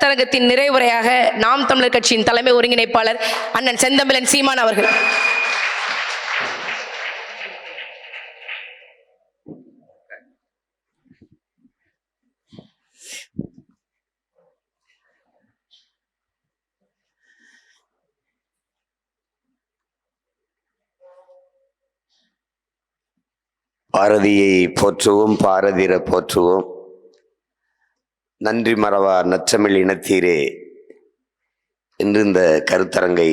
கருத்தரங்கத்தின் நிறைவுரையாக நாம் தமிழர் கட்சியின் தலைமை ஒருங்கிணைப்பாளர் அண்ணன் செந்தமிழன் சீமான் அவர்கள். பாரதியை போற்றுவோம், பாரதிர போற்றுவோம். நன்றி மறவா நற்றமிழ் இனத்தீரே என்று இந்த கருத்தரங்கை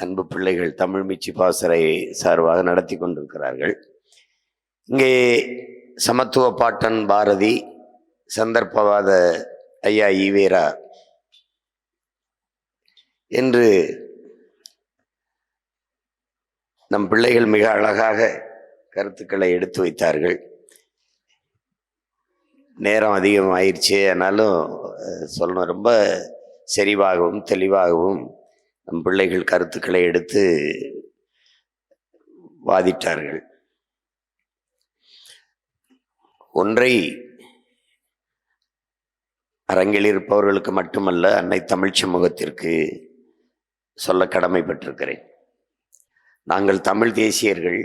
அன்பு பிள்ளைகள் தமிழ் மீட்சி பாசறை சார்பாக நடத்தி கொண்டிருக்கிறார்கள். இங்கே சமத்துவ பாட்டன் பாரதி, சந்தர்ப்பவாத ஐயா ஈவேரா என்று நம் பிள்ளைகள் மிக அழகாக கருத்துக்களை எடுத்து வைத்தார்கள். நேரம் அதிகமாயிருச்சு, ஆனாலும் சொல்லணும், ரொம்ப செறிவாகவும் தெளிவாகவும் நம் பிள்ளைகள் கருத்துக்களை எடுத்து வாதிட்டார்கள். ஒன்றை அரங்கில் இருப்பவர்களுக்கு மட்டுமல்ல, அன்னை தமிழ் சமூகத்திற்கு சொல்ல கடமைப்பட்டிருக்கிறேன். நாங்கள் தமிழ் தேசியர்கள்,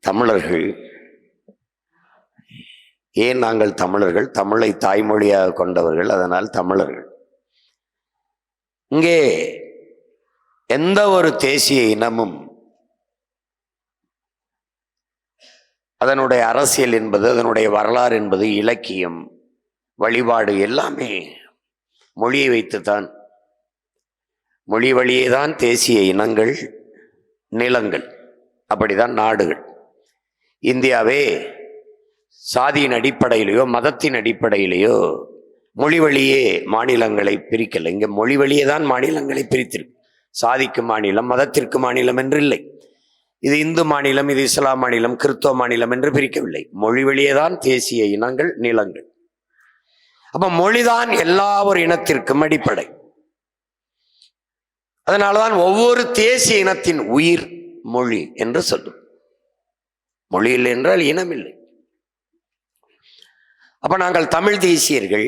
தமிழர்கள். ஏன் நாங்கள் தமிழர்கள்? தமிழை தாய்மொழியாக கொண்டவர்கள், அதனால் தமிழர்கள். இங்கே எந்த ஒரு தேசிய இனமும் அதனுடைய அரசியல் என்பது, அதனுடைய வரலாறு என்பது, இலக்கியம், வழிபாடு எல்லாமே மொழியை வைத்துத்தான், மொழி வழியே தான் தேசிய இனங்கள், நிலங்கள், அப்படிதான் நாடுகள். இந்தியாவே சாதியின் அடிப்படையிலேயோ மதத்தின் அடிப்படையிலேயோ மொழி வழியே மாநிலங்களை பிரிக்கலை. இங்கே மொழி வழியே தான் மாநிலங்களை பிரித்திருக்கு. சாதிக்கு மாநிலம், மதத்திற்கு மாநிலம் என்று இல்லை. இது இந்து மாநிலம், இது இஸ்லாம் மாநிலம், கிறிஸ்தவ மாநிலம் என்று பிரிக்கவில்லை. மொழி வழியே தான் தேசிய இனங்கள், நிலங்கள். அப்ப மொழிதான் எல்லா ஒரு இனத்திற்கும் அடிப்படை. அதனால்தான் ஒவ்வொரு தேசிய இனத்தின் உயிர் மொழி என்று சொல்லும். மொழி இல்லை என்றால் இனம் இல்லை. அப்ப நாங்கள் தமிழ் தேசியர்கள்.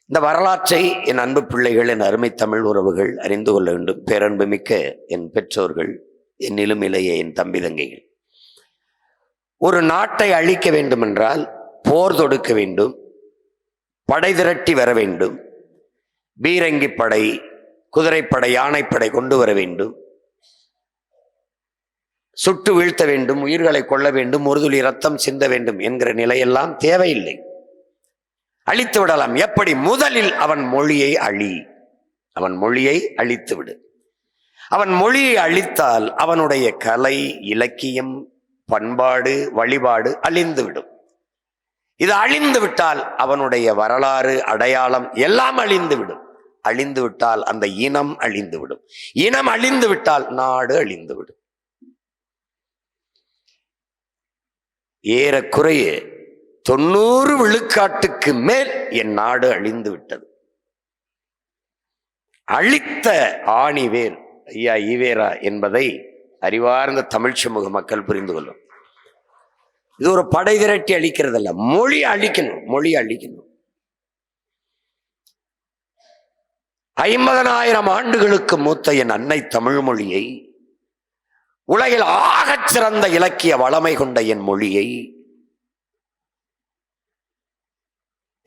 இந்த வரலாற்றை என் அன்பு பிள்ளைகள், என் அருமை தமிழ் உறவுகள் அறிந்து கொள்ள வேண்டும். பேரன்பு மிக்க என் பெற்றோர்கள், என்னிலும் இளைய என் தம்பி தங்கைகள். ஒரு நாட்டை அழிக்க வேண்டும் என்றால் போர் தொடுக்க வேண்டும், படை திரட்டி வர வேண்டும், பீரங்கி படை, குதிரைப்படை, யானைப்படை கொண்டு வர வேண்டும், சுட்டு வீழ்த்த வேண்டும், உயிர்களை கொள்ள வேண்டும், ஒரு துளி ரத்தம் சிந்த வேண்டும் என்கிற நிலையெல்லாம் தேவையில்லை. அழித்து விடலாம். எப்படி? முதலில் அவன் மொழியை அழி, அவன் மொழியை அழித்து விடு. அவன் மொழியை அழித்தால் அவனுடைய கலை, இலக்கியம், பண்பாடு, வழிபாடு அழிந்து விடும். இது அழிந்து விட்டால் அவனுடைய வரலாறு, அடையாளம் எல்லாம் அழிந்து விடும். அழிந்து விட்டால் அந்த இனம் அழிந்து விடும். இனம் அழிந்து விட்டால் நாடு அழிந்து விடும். ஏறக்குறைய 90 விழுக்காட்டுக்கு மேல் என் நாடு அழிந்து விட்டது. அழித்த ஆணிவேர் ஐயா ஈவேரா என்பதை அறிவார்ந்த தமிழ் சமூக மக்கள் புரிந்து கொள்ளும். இது ஒரு படை திரட்டி அழிக்கிறதல்ல, மொழி அழிக்கணும், மொழி அழிக்கணும். 50,000 ஆண்டுகளுக்கு மூத்த என் அன்னை தமிழ் மொழியை, உலகில் ஆகச் சிறந்த இலக்கிய வளமை கொண்ட என் மொழியை,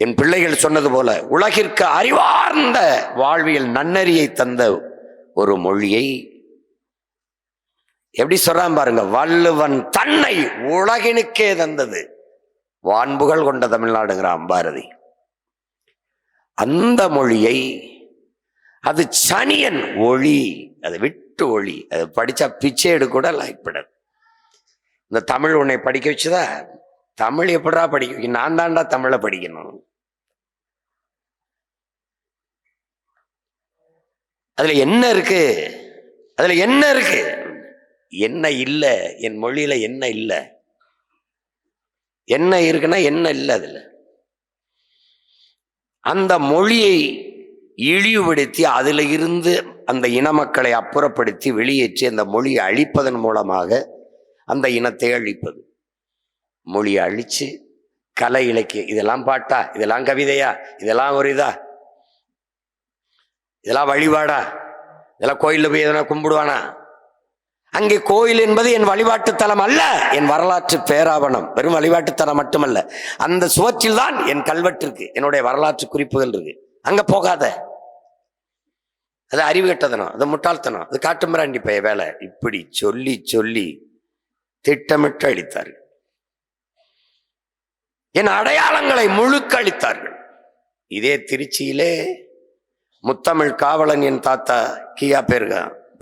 என் பிள்ளைகள் சொன்னது போல உலகிற்கு அறிவார்ந்த வாழ்வியல் நன்னறியை தந்த ஒரு மொழியை, எப்படி சொல்றான் பாருங்க, வள்ளுவன் தன்னை உலகினுக்கே தந்தது வான்புகள் கொண்ட தமிழ்நாடுங்கிறான் பாரதி. அந்த மொழியை, அது சனியன் ஒளி, அது விட்டு ஒளி, அது படிச்சா பிச்சை எடுக்க கூட லாய்ப்படாது. இந்த தமிழ் உன்னை படிக்க வச்சுதா? தமிழ் எப்படா படிக்க வைக்க? நான் தான்டா தமிழை படிக்கணும். அதுல என்ன இருக்கு? அதுல என்ன இருக்கு? என்ன இல்ல? என் மொழியில என்ன இல்ல? என்ன இருக்குன்னா என்ன இல்லை அதுல? அந்த மொழியை இழிவுபடுத்தி அதில் இருந்து அந்த இன மக்களை அப்புறப்படுத்தி வெளியேற்றி அந்த மொழியை அழிப்பதன் மூலமாக அந்த இனத்தை அழிப்பது. மொழியை அழித்து கலை இலக்கியம், இதெல்லாம் பாட்டா, இதெல்லாம் கவிதையா, இதெல்லாம் ஒரு இதா, இதெல்லாம் வழிபாடா, இதெல்லாம் கோயிலில் போய் எதனா கும்பிடுவானா? அங்கே கோயில் என்பது என் வழிபாட்டு தலம் அல்ல, என் வரலாற்று பேராவணம். வெறும் வழிபாட்டு தலம் மட்டுமல்ல, அந்த சுவற்றில் தான் என் கல்வெட்டு இருக்கு, என்னுடைய வரலாற்று குறிப்புகள் இருக்கு. அங்க போகாத, அது அறிவு கட்டதனம், அது முட்டாள்தனம், அது காட்டுமிராண்டி பைய வேலை. இப்படி சொல்லி சொல்லி திட்டமிட்டு அளித்தார்கள். என் அடையாளங்களை முழுக்க அளித்தார்கள். இதே திருச்சியிலே முத்தமிழ் காவலன் என் தாத்தா கியா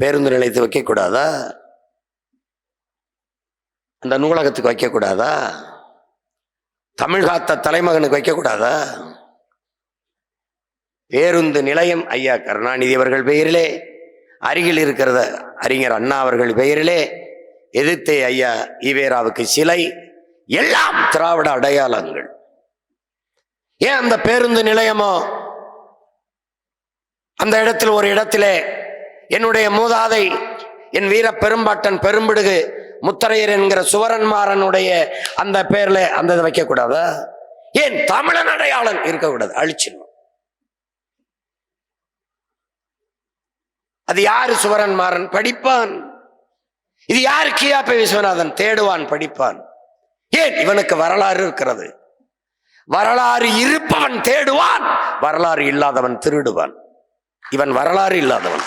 பேருந்து நிலையத்தை வைக்க கூடாதா? அந்த நூலகத்துக்கு வைக்க கூடாதா? தமிழ் காத்த தலைமகனுக்கு வைக்க கூடாதா? பேருந்து நிலையம் ஐயா கருணாநிதி அவர்கள் பெயரிலே, அருகில் இருக்கிறத அறிஞர் அண்ணா அவர்கள் பெயரிலே, எதிர்த்தே ஐயா ஈவேராவுக்கு சிலை, எல்லாம் திராவிட அடையாளங்கள். ஏன் அந்த பேருந்து நிலையமோ அந்த இடத்தில் ஒரு இடத்திலே என்னுடைய மூதாதை என் வீர பெரும்பாட்டன் பெரும்பிடுகு முத்தரையர் என்கிற சுவரன்மாறனுடைய அந்த பேர்ல அந்த இதை வைக்க கூடாதா? ஏன் தமிழன் அடையாளம் இருக்கக்கூடாது? அழிச்சிடணும். அது யாரு சுவரன்மாறன்? படிப்பான். இது யாரு? கியாபி விஸ்வநாதன். தேடுவான், படிப்பான். ஏன்? இவனுக்கு வரலாறு இருக்கிறது. வரலாறு இருப்பவன் தேடுவான், வரலாறு இல்லாதவன் திருடுவான். இவன் வரலாறு இல்லாதவன்.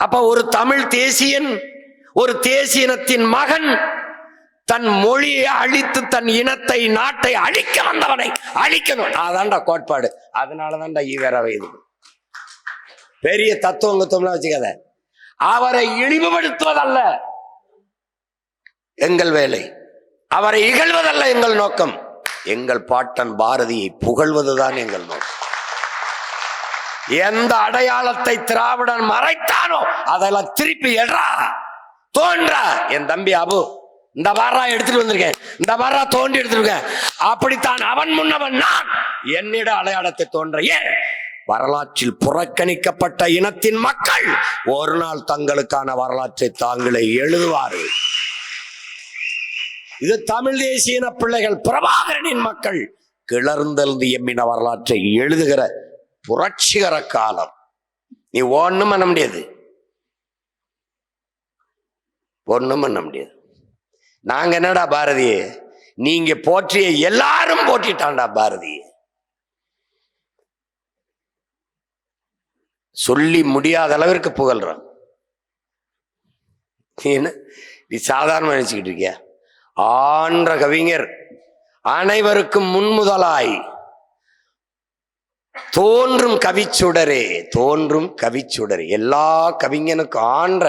அப்ப ஒரு தமிழ் தேசியன், ஒரு தேசியனத்தின் மகன் தன் மொழியை அழித்து தன் இனத்தை நாட்டை அழிக்க வந்தவனை அழிக்கணும். அதான்டா கோட்பாடு. அதனாலதான்டா ஈவேராவை இது பெரிய தத்துவங்கத்துவம்லாம் வச்சுக்காத. அவரை இழிவுபடுத்துவதல்ல எங்கள் வேலை, அவரை இகழ்வதல்ல எங்கள் நோக்கம். எங்கள் பாட்டன் பாரதியை புகழ்வதுதான் எங்கள் நோக்கம். எந்த அடையாளத்தை திராவிடன் மறைத்தானோ அதெல்லாம் திருப்பி எட்ரா, தோன்றா. என் தம்பி அபு, இந்த வாரா எடுத்துட்டு வந்திருக்கேன், இந்த வாரா தோண்டி எடுத்துருக்கேன். அப்படித்தான் அவன் முன்னவன் நான். என்னிட அடையாளத்தை தோன்ற. ஏன்? வரலாற்றில் புறக்கணிக்கப்பட்ட இனத்தின் மக்கள் ஒரு நாள் தங்களுக்கான வரலாற்றை தாங்களே எழுதுவார்கள். இது தமிழ் தேசிய பிள்ளைகள், பிரபாகரனின் மக்கள் கிளர்ந்தெழுந்து எம்மின வரலாற்றை எழுதுகிற புரட்சிகர காலம். நீ ஒண்ணும் பண்ண முடியாது, ஒண்ணும் பண்ண முடியாது. நாங்க என்னடா பாரதிய, நீங்க போற்றிய எல்லாரும் போற்றிட்டான்டா பாரதிய. சொல்லி முடியாத அளவிற்கு புகழ்றான். நீ சாதாரண நினைச்சுக்கிட்டு இருக்கியா? ஆன்ற கவிஞர், அனைவருக்கும் முன்முதலாய் தோன்றும் கவிச்சுடரே, தோன்றும் கவிச்சுடரே. எல்லா கவிஞனுக்கும் ஆன்ற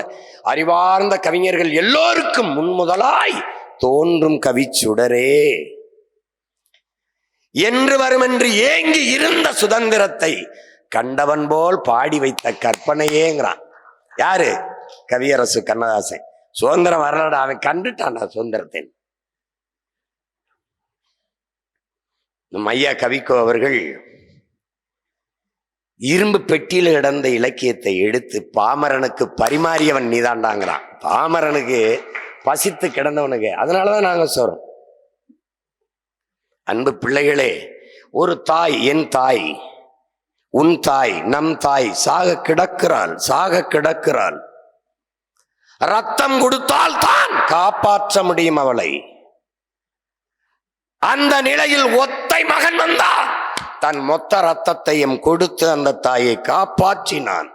அறிவார்ந்த கவிஞர்கள் எல்லோருக்கும் முன்முதலாய் தோன்றும் கவிச்சுடரே என்று வரும் என்று ஏங்கி இருந்த சுதந்திரத்தை கண்டவன் போல் பாடி வைத்த கற்பனையேங்கிறான். யாரு? கவியரசு கண்ணதாசன். சுதந்திரம் வரலடா, அவன் கண்டுட்டான்டா சுதந்திரத்தை. ஐயா கவிக்கோ அவர்கள் இரும்பு பெட்டியில கிடந்த இலக்கியத்தை எடுத்து பாமரனுக்கு பரிமாறியவன் நீதாண்டாங்கிறான். பாமரனுக்கு பசித்து கிடந்தவனுக்கு. அதனாலதான் நாங்க சொல்றோம், அன்பு பிள்ளைகளே, ஒரு தாய், என் தாய், உன் தாய், நம் தாய் சாக கிடக்கிறாள், சாக கிடக்கிறாள். ரத்தம் கொடுத்தால் தான் காப்பாற்ற முடியும் அவளை. அந்த நிலையில் ஒத்தை மகன் வந்தான், தன் மொத்த ரத்தத்தையும் கொடுத்து அந்த தாயை காப்பாற்றினான்.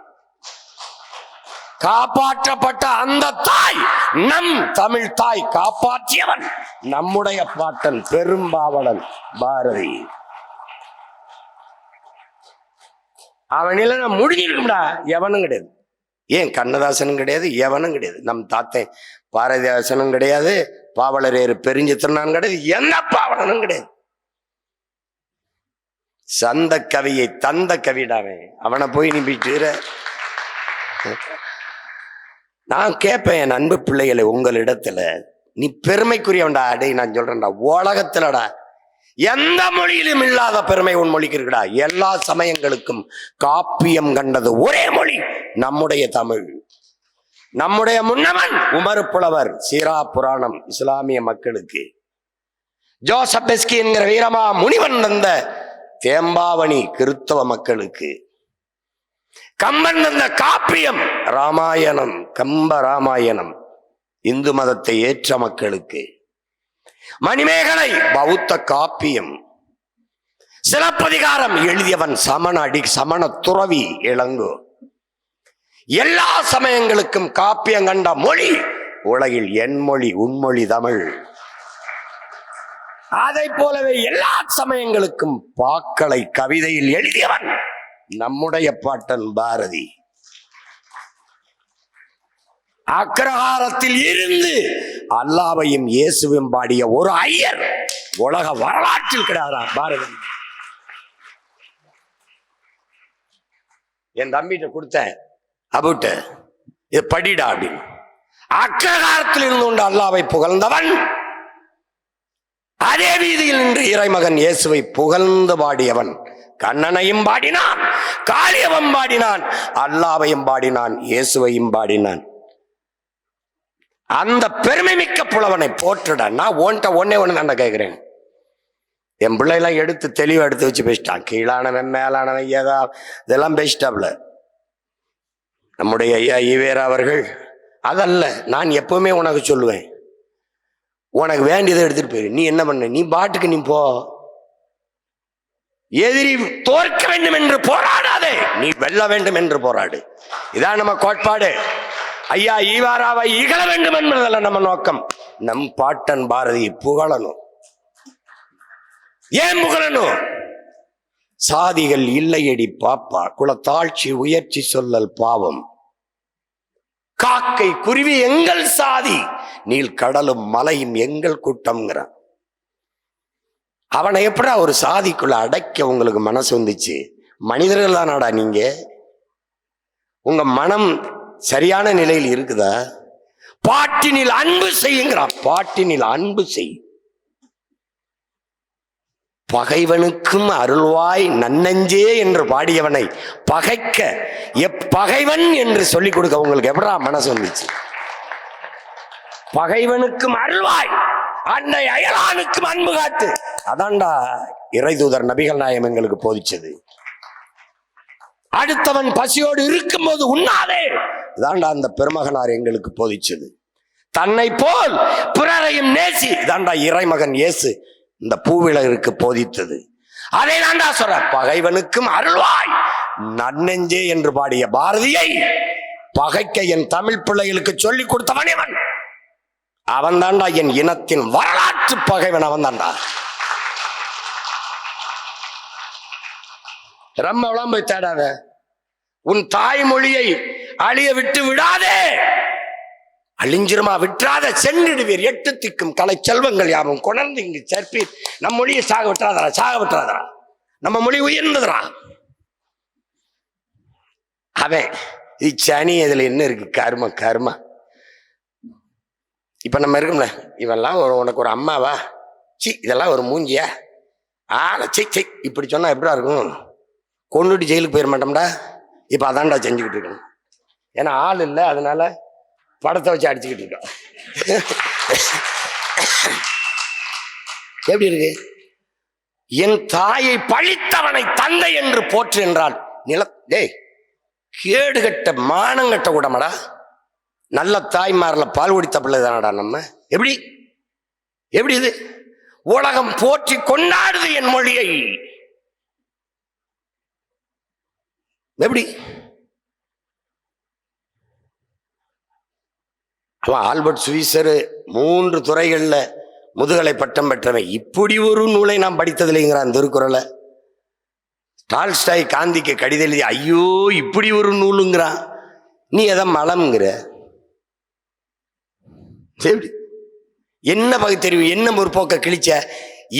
காப்பாற்றப்பட்ட அந்த தாய் நம் தமிழ் தாய், காப்பாற்றியவன் நம்முடைய பாட்டன் பெரும்பாவலன் பாரதி. அவனில முடிஞ்சிருக்கும்டா, எவனும் கிடையாது. ஏன்? கண்ணதாசனும் கிடையாது, எவனும் கிடையாது. நம் தாத்தை பாரதிதாசனும் கிடையாது, பாவலரேறு பெருஞ்சித்திரனான் கிடையாது, எந்த பாவலனும் கிடையாது. சந்த கவியை தந்த கவிடாவே, அவனை போய் நீ போயிட்டு. நான் கேட்பேன் என் அன்பு பிள்ளைகளை உங்களிடத்துல, நீ பெருமைக்குரியவன்டா. அடே நான் சொல்றேன்டா, உலகத்துலடா எந்த மொழியிலும் இல்லாத பெருமை உன் மொழிக்கு இருக்குடா. எல்லா சமயங்களுக்கும் காப்பியம் கண்டது ஒரே மொழி, நம்முடைய தமிழ். நம்முடைய முன்னவன் உமர் புலவர் சீரா புராணம் இஸ்லாமிய மக்களுக்கு, ஜோசப் பெஸ்கி என்கிற வீரமா முனிவன் தந்த தேம்பாவணி கிறிஸ்தவ மக்களுக்கு, கம்பன் தந்த காப்பியம் ராமாயணம் கம்ப ராமாயணம் இந்து மதத்தை ஏற்ற மக்களுக்கு, மணிமேகலை பௌத்த காப்பியம், சிலப்பதிகாரம் எழுதியவன் சமண துறவி இளங்கோ. எல்லா சமயங்களுக்கும் காப்பியம் கண்ட மொழி உலகில் என் மொழி உன்மொழி தமிழ். அதை போலவே எல்லா சமயங்களுக்கும் பாக்களை கவிதையில் எழுதியவன் நம்முடைய பாட்டன் பாரதி. அக்ரஹாரத்தில் இருந்து அல்லாவையும் இயேசுவையும் பாடிய ஒரு ஐயர் உலக வரலாற்றில் கிடையாதா பாரதி. என் தம்பிட்ட கொடுத்தேன், அபுட்ட இது படிடா அப்படின்னு. அக்ரஹாரத்தில் இருந்து கொண்டு அல்லாவை புகழ்ந்தவன் அதே வீதியில் நின்று இறைமகன் இயேசுவை புகழ்ந்து பாடியவன். கண்ணனையும் பாடினான், காளியவன் பாடினான், அல்லாவையும் பாடினான், இயேசுவையும் பாடினான். அந்த பெருமை மிக்க புலவனை போற்றுட. நான் ஒன்னே ஒண்ணு நான் கேட்கிறேன். என் பிள்ளைலாம் எடுத்து தெளிவா எடுத்து வச்சு பேசிட்டான். கீழானவன் மேலானவன் ஏதா இதெல்லாம் பேசிட்டாப்ல நம்முடைய ஐயா ஈவேரா அவர்கள். அதல்ல, நான் எப்பவுமே உனக்கு சொல்லுவேன், உனக்கு வேண்டியதை எடுத்துட்டு போயிரு. நீ என்ன பண்ண, நீ பாட்டுக்கு நீ போ. எதிரி தோற்க வேண்டும் என்று போராடாதே, நீ வெல்ல வேண்டும் என்று போராடு. இதான் நம்ம கோட்பாடு. ஐயா ஈவேராவை இகழ வேண்டும் என்பதல்ல நம்ம நோக்கம். நம் பாட்டன் பாரதியை புகழணும். ஏன் புகழணும்? சாதிகள் இல்லையடி பாப்பா, குலத்தாழ்ச்சி உயர்ச்சி சொல்லல் பாவம். காக்கை குருவி எங்கள் சாதி, நீல் கடலும் மலையும் எங்கள் கூட்டம்ங்கிறான். அவனை எப்படா ஒரு சாதிக்குள்ள அடைக்க உங்களுக்கு மனசு வந்துச்சு? மனிதர்கள் தானாடா நீங்க? உங்க மனம் சரியான நிலையில் இருக்குதா? பாட்டினில் அன்பு செய்யுங்கிறான். பாட்டினில் அன்பு செய். பகைவனுக்கும் அருள்வாய் நன்னஞ்சே என்று பாடியவனை பகைக்க எப்பகைவன் என்று சொல்லிக் கொடுக்க உங்களுக்கு எப்படா மனசு வந்துச்சு? பகைவனுக்கும் அருள்வாய், அன்னை அயலானுக்கும் அன்பு காட்டு. அதான்டா இறைதூதர் நபிகள் நாயகம் எங்களுக்கு போதிச்சது. அடுத்தவன் பசியோடு இருக்கும் போது உண்ணாதே, இதாண்டா அந்த பெருமகனார் எங்களுக்கு போதிச்சது. தன்னை போல் பிறரையும் நேசி, இதாண்டா இறைமகன் இயேசு இந்த பூவிலருக்கு போதித்தது. அதை தாண்டா சொல்ற, பகைவனுக்கும் அருள்வாய் நன்னெஞ்சே என்று பாடிய பாரதியை பகைக்க என் தமிழ் பிள்ளைகளுக்கு சொல்லிக் கொடுத்தவன் இவன். அவன் தாண்டா என் இனத்தின் வரலாற்று பகைவன். அவன் தாண்டா. ரொம்ப உடம்பு தேடாத, உன் தாய்மொழியை அழிய விட்டு விடாதே, அழிஞ்சிருமா விட்டுறாத, சென்றிடுவீர் எட்டு திக்கும் கலை செல்வங்கள் யாவும் கொணர்ந்து இங்கு சேர்ப்பீர். நம் மொழியை சாக விட்டுறாதரா, சாக விட்டுறாதரா, நம்ம மொழி உயர்ந்ததுரா. அவன் இச்சனி இதுல என்ன இருக்கு? கர்ம கர்ம. இப்ப நம்ம இருக்கோம்ல, இவெல்லாம் உனக்கு ஒரு அம்மாவா? சி, இதெல்லாம் ஒரு மூஞ்சியா? செய் இப்படி சொன்னா எப்படா இருக்கும்? கொண்டுட்டு ஜெயிலுக்கு போயிட மாட்டோம்டா. இப்ப அதான்டா செஞ்சுக்கிட்டு இருக்கணும். ஏன்னா ஆள் இல்லை, அதனால படத்தை வச்சு அடிச்சுக்கிட்டு இருக்கோம். எப்படி இருக்கு? என் தாயை பழித்தவனை தந்தை என்று போற்று என்றால் டேய் கேடுகட்ட மானங்கட்ட கூடமாடா. நல்ல தாய்மாரில் பால் குடித்த பிள்ளை தானடா நம்ம. எப்படி எப்படி இது? உலகம் போற்றி கொண்டாடுது என் மொழியை. எப்படி? அவன் ஆல்பர்ட் சுவிசர் 3 துறைகள்ல முதுகலை பட்டம் பெற்றவன். இப்படி ஒரு நூலை நாம் படித்ததில்லைங்கிறான் திருக்குறளை. டால்ஸ்டாய் காந்திக்கு கடிதம் எழுதி ஐயோ இப்படி ஒரு நூலுங்கிறான். நீ எதை மலம்ங்கிற? என்ன பகுத்தறிவு, என்ன முற்போக்க கிழிச்ச?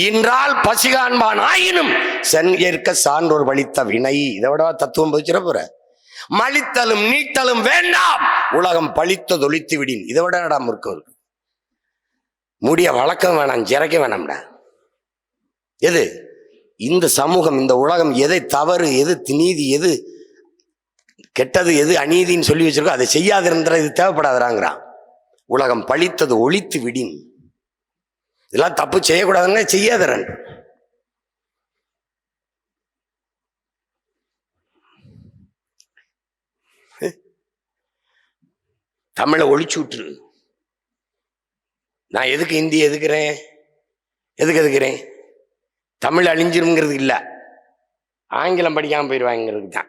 இன்றால் பசிகான்பான் ஆயினும் சென்க சான்றோர் வலித்த வினை. இதை விட தத்துவம் போச்சுற போற. மலித்தலும் நீட்டலும் வேண்டாம், உலகம் பழித்த தொழித்து விடின். இதை விட நடா முறுக்கம் இருக்கு. முடிய வழக்கம் வேணாம், ஜிறைக்க வேணாம்டா. எது இந்த சமூகம், இந்த உலகம் எதை தவறு, எது நீதி, எது கெட்டது எது அநீதின்னு சொல்லி வச்சிருக்கோ அதை செய்யாதிருந்த இது தேவைப்படாதாங்கிறான். உலகம் பழித்தது ஒழித்து விடின். இதெல்லாம் தப்பு செய்யக்கூடாதுன்னா செய்யாதரன். தமிழை ஒழிச்சு விட்டுரு. நான் எதுக்கு இந்தி எதுக்குறேன்? தமிழ் அழிஞ்சிருங்கிறது இல்லை, ஆங்கிலம் படிக்காம போயிடுவாங்கிறது தான்.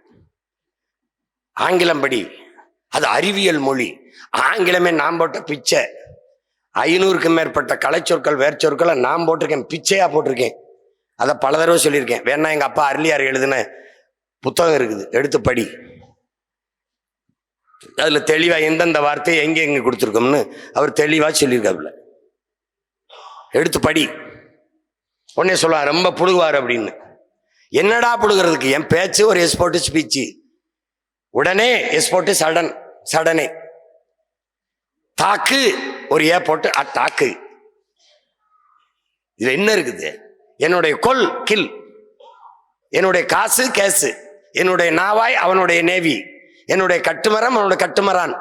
ஆங்கிலம் படி, அது அறிவியல் மொழி. ஆங்கிலமே நான் போட்ட பிச்சை. 500க்கும் மேற்பட்ட கலைச்சொற்கள் வேர்ச்சொற்களை நான் போட்டிருக்கேன், பிச்சையா போட்டிருக்கேன். அதை பல தடவை சொல்லியிருக்கேன். வேணா எங்க அப்பா அருளியார் எழுதின புத்தகம் இருக்குது, எடுத்து படி. அதுல தெளிவா எந்தெந்த வார்த்தையை எங்க கொடுத்துருக்கோம்னு அவர் தெளிவா சொல்லியிருக்காப்புல. எடுத்து படி. உடனே சொல்லுவார் ரொம்ப புழுகுவார் அப்படின்னு. என்னடா புழுகிறதுக்கு? என் பேச்சு ஒரு எஸ்போர்ட் ஸ்பீச்சு. உடனே எஸ்போர்ட் சடனே. தாக்கு ஒரு ஏ போட்டு அட்டாக்கு. இது என்ன இருக்குது? என்னுடைய கொல் கில், என்னுடைய காசு கேசு, என்னுடைய நாவாய் அவனுடைய நேவி, என்னுடைய கட்டுமரம் அவனுடைய கட்டுமரான்.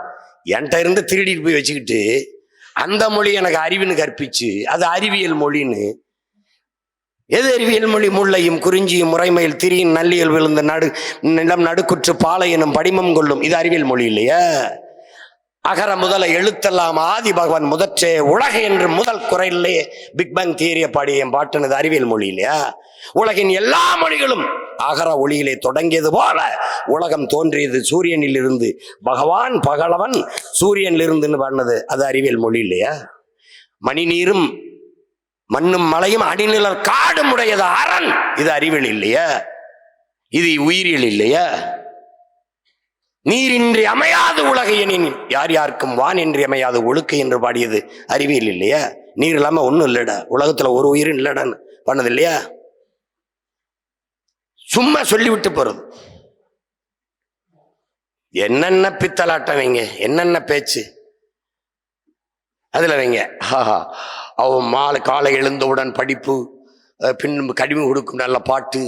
என்கிட்ட இருந்து திருடிட்டு போய் வச்சுக்கிட்டு அந்த மொழி எனக்கு அறிவுன்னு கற்பிச்சு அது அறிவியல் மொழின்னு. எது அறிவியல் மொழி? முல்லையும் குறிஞ்சியும் முறைமையில் திரியின் நல்லியல் விழுந்த நிலம் நடுக்குற்று பாலை எனும் படிமம் கொள்ளும். இது அறிவியல் மொழி இல்லையா? அகர முதல எழுத்தெல்லாம் ஆதி பகவான் முதற்றே உலக என்று முதல் குறையிலே பிக் பேங் தியரிய பாடிய என் பாட்டுனது அறிவியல் மொழி இல்லையா? உலகின் எல்லா மொழிகளும் அகர ஒளியிலே தொடங்கியது போல உலகம் தோன்றியது சூரியனில் இருந்து. பகவான் பகலவன் சூரியனில் இருந்துன்னு பாடினது அது அறிவியல் மொழி இல்லையா? மணி நீரும் மண்ணும் மலையும் அடிநிழல் காடும் உடையது அரண். இது அறிவியல் இல்லையா? இது உயிரியல் இல்லையா? நீரின்றி அமையாது உலக எனின் யார் யாருக்கும் வான் என்று அமையாது ஒழுக்கை என்று பாடியது அறிவியல் இல்லையா? நீர் இல்லாம ஒண்ணும் இல்லடா, உலகத்துல ஒரு உயிரும் இல்லடான்னு பண்ணது இல்லையா? சும்மா சொல்லிவிட்டு போறது. என்னென்ன பித்தலாட்டம் வைங்க, என்னென்ன பேச்சு அதுல வைங்க. அவன் காலை எழுந்தவுடன் படிப்பு, பின் கடிமை கொடுக்கும் நல்ல பாட்டு,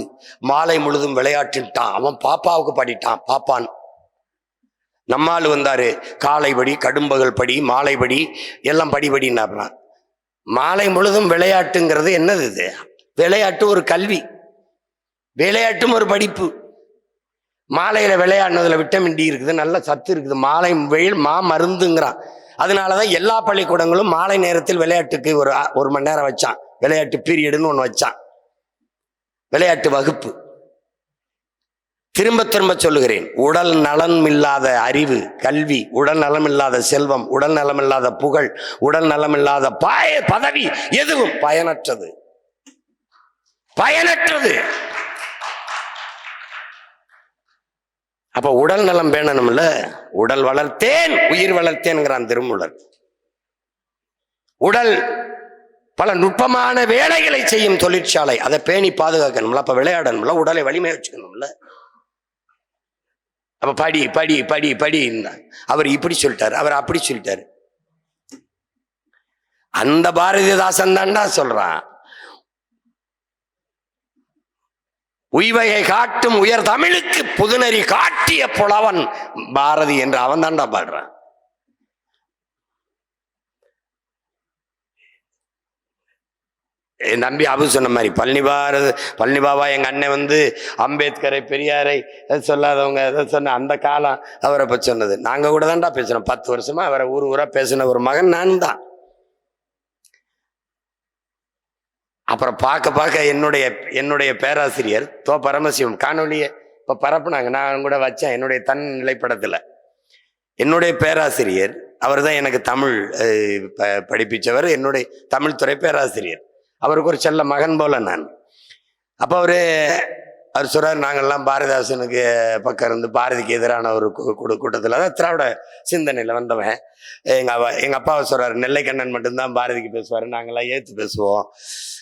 மாலை முழுதும் விளையாட்டுட்டான். அவன் பாப்பாவுக்கு பாடிட்டான், பாப்பான். நம்மால் வந்தாரு, காலை படி, கடும்பகல் படி, மாலை படி, எல்லாம் படினா. மாலை முழுதும் விளையாட்டுங்கிறது என்னது? இது விளையாட்டு ஒரு கல்வி, விளையாட்டும் ஒரு படிப்பு. மாலையில விளையாடுனதுல விட்டமின் டி இருக்குது, நல்ல சத்து இருக்குது. மாலை வெயில் மருந்துங்கிறான். அதனாலதான் எல்லா பள்ளிக்கூடங்களும் மாலை நேரத்தில் விளையாட்டுக்கு ஒரு மணி நேரம் வச்சான். விளையாட்டு பீரியடுன்னு ஒண்ணு வச்சான், விளையாட்டு வகுப்பு. திரும்ப திரும்ப சொல்லுகிறேன், உடல் நலம் இல்லாத அறிவு கல்வி, உடல் நலம் இல்லாத செல்வம், உடல் நலம் இல்லாத புகழ், உடல் நலம் இல்லாத பதவி எதுவும் பயனற்றது. அப்ப உடல் நலம் பேணணும்ல. உடல் வளர்த்தேன் உயிர் வளர்த்தேன்ங்கிறான் திருமூலர். உடல் பல நுட்பமான வேலைகளை செய்யும் தொழிற்சாலை, அதை பேணி பாதுகாக்கணும்ல. அப்ப விளையாடணும்ல, உடலை வலிமை வச்சுக்கணும்ல. அப்ப படி படி படி படி. அவர் இப்படி சொல்லிட்டாரு, அவர் அப்படி சொல்லிட்டாரு. அந்த பாரதிதாசன் தான்டா சொல்றான், உய்வகை காட்டும் உயர் தமிழுக்கு புதுநெறி காட்டிய புலவன் பாரதி என்று அவன் தான்டா பாடுறான். என் தம்பி அபு சொன்ன மாதிரி பழனி பாபா எங்க அண்ணன் அம்பேத்கரை பெரியாரை சொல்லாதவங்க சொன்ன அந்த காலம் அவரை பற்றி சொன்னது. நாங்க கூட தான்டா பேசுறோம். 10 வருஷமா அவரை ஊரா பேசின ஒரு மகன் நான் தான். அப்புறம் பார்க்க என்னுடைய பேராசிரியர் பரமசிவம் காணொலியை இப்ப பரப்புனாங்க, நான் கூட வச்சேன் என்னுடைய தன் நிலைப்படத்துல. என்னுடைய பேராசிரியர் அவர் தான் எனக்கு தமிழ் படிப்பிச்சவர், என்னுடைய தமிழ் துறை பேராசிரியர். அவருக்கு ஒரு செல்ல மகன் போல நான். அப்போ அவர் சொல்றாரு, நாங்கள்லாம் பாரதிதாசனுக்கு பக்கம் இருந்து பாரதிக்கு எதிரான ஒரு கூட்டத்தில் தான் திராவிட சிந்தனையில் வந்தவன். எங்க அப்பாவை சொல்றாரு, நெல்லைக்கண்ணன் மட்டும்தான் பாரதிக்கு பேசுவார், நாங்களாம் ஏற்று பேசுவோம்.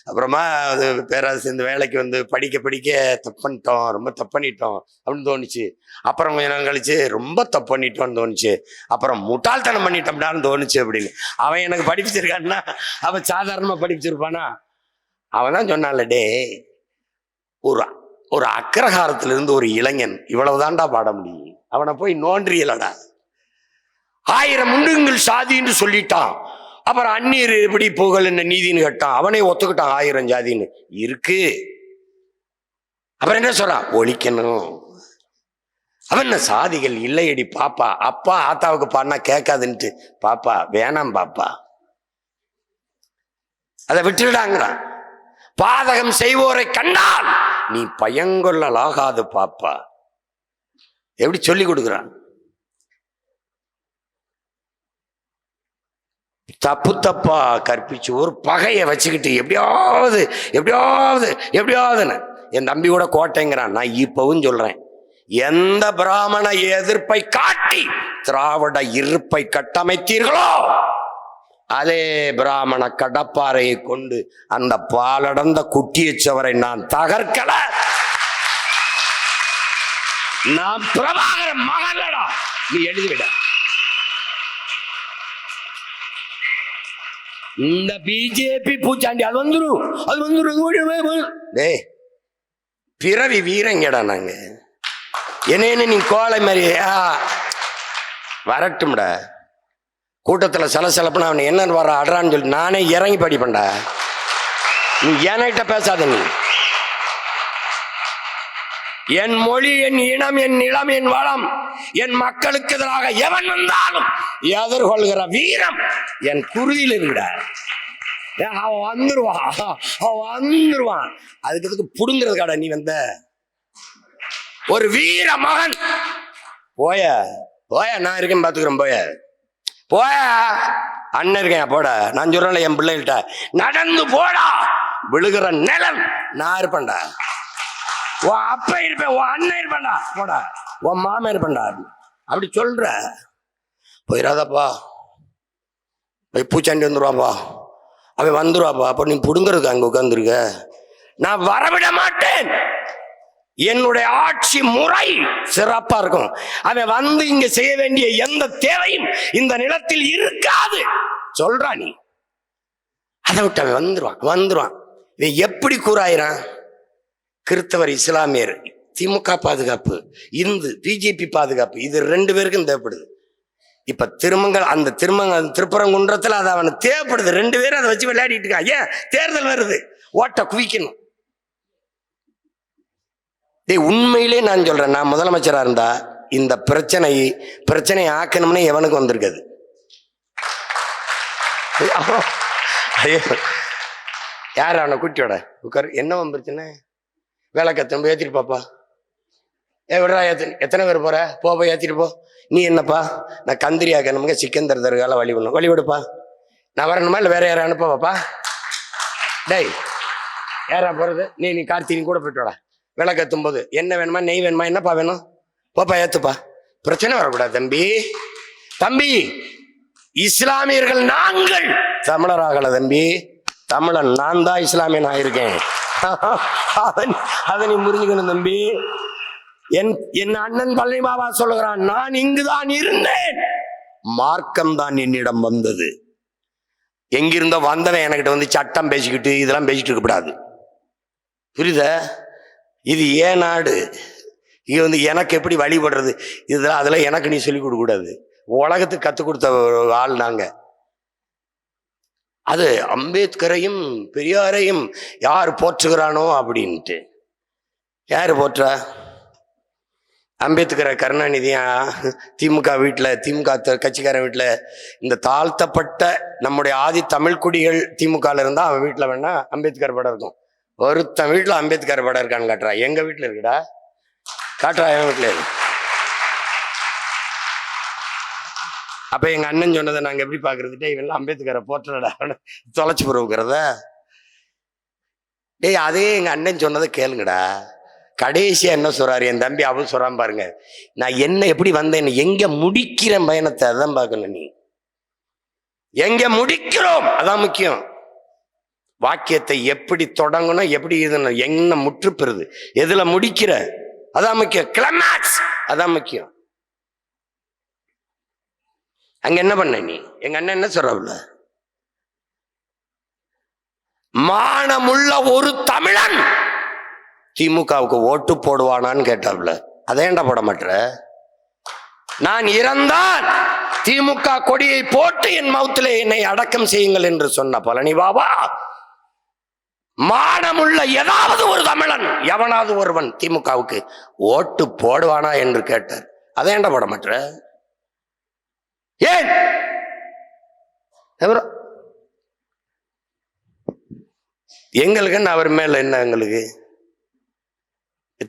அப்புறமா அது பேராசிரியர் இந்த வேலைக்கு படிக்க தப்பு பண்ணிட்டோம், ரொம்ப தப்பு பண்ணிட்டோம் அப்படின்னு தோணுச்சு. அப்புறம் கொஞ்ச நாள் கழிச்சு ரொம்ப தப்பு பண்ணிட்டோம்னு தோணுச்சு. அப்புறம் முட்டாள்தனம் பண்ணிட்டோம்டான்னு தோணுச்சு அப்படின்னு. அவன் எனக்கு படிப்பிச்சிருக்கான்னா அவன் சாதாரணமா படிப்பிச்சிருப்பானா? அவன் தான் சொன்னான்ல, டே ஒரு அக்ரஹாரத்திலிருந்து ஒரு இளைஞன் இவ்வளவுதான்டா பாட முடியும். அவனை போய் நோன்றியலடா. 1000 உண்டுங்கள் சாதின்னு சொல்லிட்டான். அப்புறம் அந்நியர் எப்படி புகழ் என்ன நீதினு கேட்டான். அவனே ஒத்துக்கிட்டான் 1000 ஜாதின்னு இருக்கு. அப்புறம் என்ன சொல்றான்? ஒழிக்கணும். அவன் என்ன சாதிகள் இல்லையடி பாப்பா, அப்பா ஆத்தாவுக்கு பாடினா கேட்காதுன்ட்டு பாப்பா வேணாம் பாப்பா, அதை விட்டுடாங்கிறான். பாதகம் செய்வோரை கண்டால் நீ பயங்கொள்ளலாகாது பாப்பா. எப்படி சொல்லி கொடுக்குறான்? தப்பு தப்பா கற்பிச்சு ஒரு பகையை வச்சுக்கிட்டு எப்படியாவது எப்படியாவது எப்படியாவதுன்னு என் தம்பி கூட கோட்டைங்கிறான். நான் இப்பவும் சொல்றேன், எந்த பிராமண எதிர்ப்பை காட்டி திராவிட இருப்பை கட்டமைத்தீர்களோ அதே பிராமண கடப்பாறையை கொண்டு அந்த பாலடந்த குட்டியச்சவரை நான் தகர்க்கல. நான் பிரபாகர மகன்டா, நீ எழுதிவிட. இந்த பிஜேபி பூச்சாண்டி அது வந்துடும், அது வந்துடும். டேய் பிறவி வீரங்கடா நாங்க. என்னன்னு நீ கோலை மாதிரி வரட்டும்டா. கூட்டத்தில் சலசலப்புன்னு அவனை என்னன்னு வர அட்றான்னு சொல்லி நானே இறங்கி படிப்பேன்டா. நீ என்கிட்ட பேசாத. நீ என் மொழி, என் இனம், என் நிலம், என் வளம், என் மக்களுக்கு எதிராக எவன் வந்தாலும் எதிர்கொள்கிற வீரம் என் குருதியில் இருக்கிற. அவன் வந்துருவான், அவன் வந்துருவான். அதுக்கு எதுக்கு புடுங்கிறதுக்காடா நீ வந்த? ஒரு வீர மகன். போய போய, நான் இருக்கேன் பாத்துக்கிறேன். போய போய, அண்ணன் இருக்கேன் போட. நான் சொல்றேன் என் பிள்ளைகிட்ட நடந்து போடா, விழுகிற நிலம் நான் இருப்பேன்டா. உன் அப்ப இருப்பேன், உன் அண்ணன் இருப்பேன்டா போடா, உன் மாமன் இருப்பேன்டா. அப்படி சொல்ற. போயிடாதப்பா, போய் பூச்சாண்டி வந்துருவாப்பா, அவன் வந்துருவாப்பா. அப்ப நீ புடுங்கிறதுக்கு அங்க உட்காந்துருக்க. நான் வரவிட மாட்டேன். என்னுடைய ஆட்சி முறை சிறப்பா இருக்கும். அவன் வந்து இங்க செய்ய வேண்டிய எந்த தேவையும் இந்த நிலத்தில் இருக்காது சொல்றா நீ. அதை விட்டு அவன் வந்துருவான். இவன் எப்படி கூறாயிரான்? கிறிஸ்தவர், இஸ்லாமியர், திமுக பாதுகாப்பு, இந்து பிஜேபி பாதுகாப்பு, இது 2 பேருக்கும் தேவைப்படுது. இப்ப அந்த திருப்பரங்குன்றத்துல அது அவனுக்கு தேவைப்படுது. 2 பேரும் அதை வச்சு விளையாடிட்டு இருக்கான். ஏன்? தேர்தல் வருது, ஓட்ட குவிக்கணும். உண்மையிலே நான் சொல்றேன், நான் முதலமைச்சரா இருந்தா இந்த பிரச்சனை ஆக்கணும்னு எவனுக்கு வந்திருக்காது. யார் அவனை குட்டியோட உட்கார், என்ன பிரச்சனை? வேலை கத்தம்ப ஏத்திட்டு பாப்பா. விடுறா, எத்தனை பேர் போற? போய் ஏத்திட்டு போ. நீ என்னப்பா? நான் கந்திரி ஆக்கணுங்க, சிக்கந்தர் தருகால வழி விடுப்பா. நான் வரணுமா இல்லை வேற யாரும் அனுப்பவாப்பா? டேய் யாரா போறது? நீ கார்த்தினி கூட போயிட்டு வாடா. விளக்கு ஏற்றும் போது என்ன வேணுமா, நெய் வேணுமா, என்னப்பா வேணும், போப்பா ஏத்துப்பா. பிரச்சனை வரக்கூடாது தம்பி. இஸ்லாமியர்கள் நாங்கள் தமிழராகல தம்பி. தமிழன் நான் தான், இஸ்லாமியன் ஆயிருக்கேன். அதை நீ புரிஞ்சுக்கணும் தம்பி. என் அண்ணன் பழனி பாபா சொல்லுகிறான், நான் இங்குதான் இருந்தேன், மார்க்கம் தான் என்னிடம் வந்தது. எங்கிருந்தோ வந்தவன் என்கிட்ட வந்து சட்டம் பேசிக்கிட்டு இதெல்லாம் பேசிட்டு இருக்கக்கூடாது. புரியுதா? இது ஏன் நாடு? இது வந்து எனக்கு எப்படி வழிபடுறது இதெல்லாம் அதெல்லாம் எனக்கு நீ சொல்லிக் கொடுக்க கூடாது. உலகத்துக்கு கற்றுக் கொடுத்த ஆள் நாங்க. அது அம்பேத்கரையும் பெரியாரையும் யார் போற்றுகிறானோ அப்படின்ட்டு. யாரு போற்றா? அம்பேத்கரை கருணாநிதியா திமுக வீட்டில், திமுக கட்சிக்காரன் வீட்டில், இந்த தாழ்த்தப்பட்ட நம்முடைய ஆதி தமிழ் குடிகள் திமுகல இருந்தா அவன் வீட்டில் வேணா அம்பேத்கர் படம் இருக்கும். ஒருத்தன் வீட்டில் அம்பேத்கர் படம் இருக்கான்னு காட்டுறா. எங்க வீட்டில் இருக்குடா, காட்டுறா என் வீட்டில் இருக்கு. அப்ப எங்க அண்ணன் சொன்னதை நாங்க எப்படி பாக்குறதுட்டே இவெல்லாம் அம்பேத்கரை போற்றலடா தொலைச்சு போறவுக்கிறத. டேய் அதே எங்க அண்ணன் சொன்னதை கேளுங்கடா. கடைசியா என்ன சொல்றாரு என் தம்பி? அவன் சொல்றான் பாருங்க, நான் என்ன எப்படி வந்தேன், எங்க முடிக்கிறேன் பயணத்தை, அதான் பார்க்கணும். நீ எங்க முடிக்கிறோம் அதான் முக்கியம். வாக்கியத்தை எப்படி தொடங்கணும், எப்படி இது என்ன முற்று பெறுது, எதுல முடிக்கிற அதான் முக்கியம். கிளைமாக்ஸ் அதான் முக்கியம். அங்க என்ன பண்ண நீ? எங்க அண்ணன் என்ன சொல்றவுல, மானமுள்ள ஒரு தமிழன் திமுகவுக்கு ஓட்டு போடுவானான்னு கேட்டாப்ல. அதேண்டா போட மாட்டேற? நான் இறந்தால் திமுக கொடியை போட்டு என் மவுத்திலே என்னை அடக்கம் செய்யுங்கள் என்று சொன்ன பழனி பாபா, மானமுள்ள ஏதாவது ஒரு தமிழன் எவனாவது ஒருவன் திமுகவுக்கு ஓட்டு போடுவானா என்று கேட்டார். அதை ஏன்டா போட மாட்ட? ஏன் எங்களுக்கு அவர் மேல என்ன? எங்களுக்கு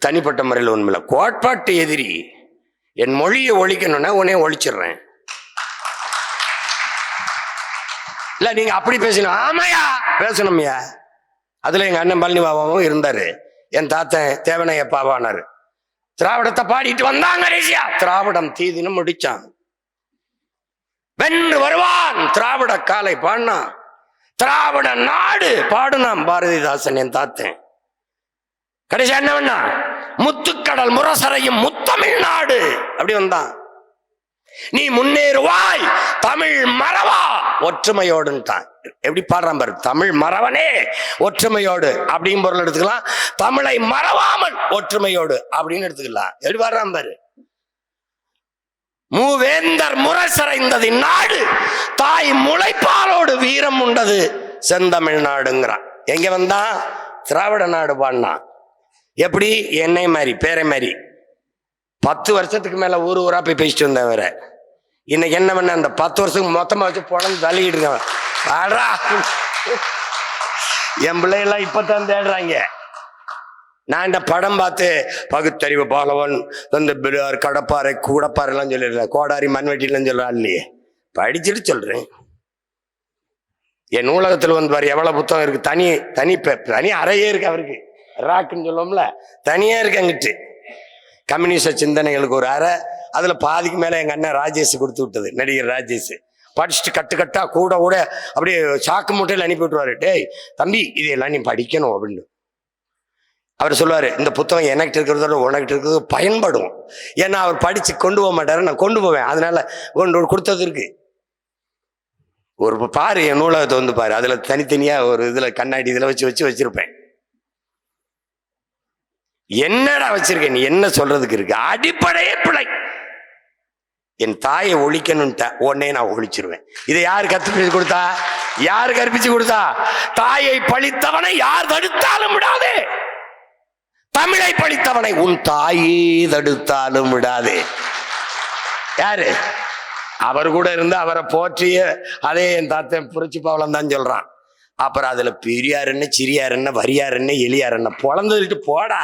தனிப்பட்ட முறையில் உண்மையில கோட்பாட்டு எதிரி. என் மொழியை ஒழிக்கணும்னா உடனே ஒழிச்சிடுறேன். இல்ல நீங்க அப்படி பேசணும். ஆமையா பேசணும்யா. அதுல எங்க அண்ணன் பழனி பாபாவும் இருந்தாரு. என் தாத்தன் தேவனையப்பாவானாரு. திராவிடத்தை பாடிட்டு வந்தாங்க. திராவிடம் தீதினு முடிச்சான். வென்று வருவான் திராவிட காலை பாடினான். திராவிட நாடு பாடுனான் பாரதிதாசன் என் தாத்தன். கடைசி என்ன பண்ணா? முத்துக்கடல் முரசறையும் முத்தமிழ் நாடு அப்படி வந்தான். நீ முன்னேறுவாய் தமிழ் மறவா ஒற்றுமையோடுன்ட்டான். எப்படி பாடுறான் பாரு. தமிழ் மறவனே ஒற்றுமையோடு அப்படின்னு பொருள் எடுத்துக்கலாம். தமிழை மறவாமல் ஒற்றுமையோடு அப்படின்னு எடுத்துக்கலாம். எப்படி பாடுறான் பாரு. மூவேந்தர் முரசறைந்தது நாடு, தாய் முளைப்பாலோடு வீரம் உண்டது செந்தமிழ் நாடுங்கிறான். எங்க வந்தான்? திராவிட நாடு பாடினான். எப்படி? என்னை மாதிரி பேரை மாதிரி 10 வருஷத்துக்கு மேல ஊர் ஊரா போய் பேசிட்டு வந்தேன். வேற இன்னைக்கு என்ன பண்ண? அந்த 10 வருஷத்துக்கு மொத்தமா வச்சு பொழந்து தள்ளிக்கிட்டு இருக்கேன். என் பிள்ளைகள்லாம் இப்பதான் தேடுறாங்க. நான் இந்த படம் பார்த்து பகுத்தறிவு பாலவன் இந்த கடப்பாறை கூடப்பாறை எல்லாம் சொல்லிடுறேன். கோடாரி மண்வெட்டிலாம் சொல்றா இல்லையே, படிச்சுட்டு சொல்றேன். என் நூலகத்தில் வந்து பாரு எவ்வளவு புத்தகம் இருக்கு. தனி தனி தனி அறையே இருக்கு அவருக்கு. ராக்குன்னு சொல்லுவோம்ல, தனியா இருக்கு. அங்கிட்டு கம்யூனிஸ்ட் சிந்தனைகளுக்கு ஒரு அறை. அதுல பாதிக்கு மேல எங்க அண்ணன் ராஜேஷ் கொடுத்து விட்டது. நடிகர் ராஜேஷ் படிச்சுட்டு கட்டு கட்டா கூட கூட அப்படியே சாக்கு மூட்டையில் அனுப்பி விட்டுருவாரு. டேய் தம்பி இதெல்லாம் நீ படிக்கணும் அப்படின்னு அவர் சொல்லுவாரு. இந்த புத்தகம் எனக்கிட்ட இருக்கிறதோட உனக்கிட்ட இருக்கிறது பயன்படும். ஏன்னா அவர் படிச்சு கொண்டு போக மாட்டாரு, நான் கொண்டு போவேன். அதனால கொண்டு கொடுத்தது இருக்கு. ஒரு பாரு என் நூலகத்தை வந்து பாரு. அதுல தனித்தனியா ஒரு இதுல கண்ணாடி இதுல வச்சிருப்பேன். என்னடா வச்சிருக்க நீ? என்ன சொல்றதுக்கு இருக்கு? அடிப்படையே பிழை. என் தாயை ஒழிக்கணும்ட்ட உடனே நான் ஒழிச்சிருவேன். இதை யார் கற்பிச்சு கொடுத்தா? யார் கற்பிச்சு கொடுத்தா? தாயை பழித்தவனை யார் தடுத்தாலும் விடாதே. தமிழை பழித்தவனை உன் தாயே தடுத்தாலும் விடாதே. யாரு? அவர் கூட இருந்து அவரை போற்றிய அதே என் தாத்தன் புரட்சி பாவலம் தான் சொல்றான். அப்புறம் அதுல பெரியார் என்ன, சிறியார் என்ன, வரியார் என்ன, எளியார் என்ன பொழந்துட்டு போடா.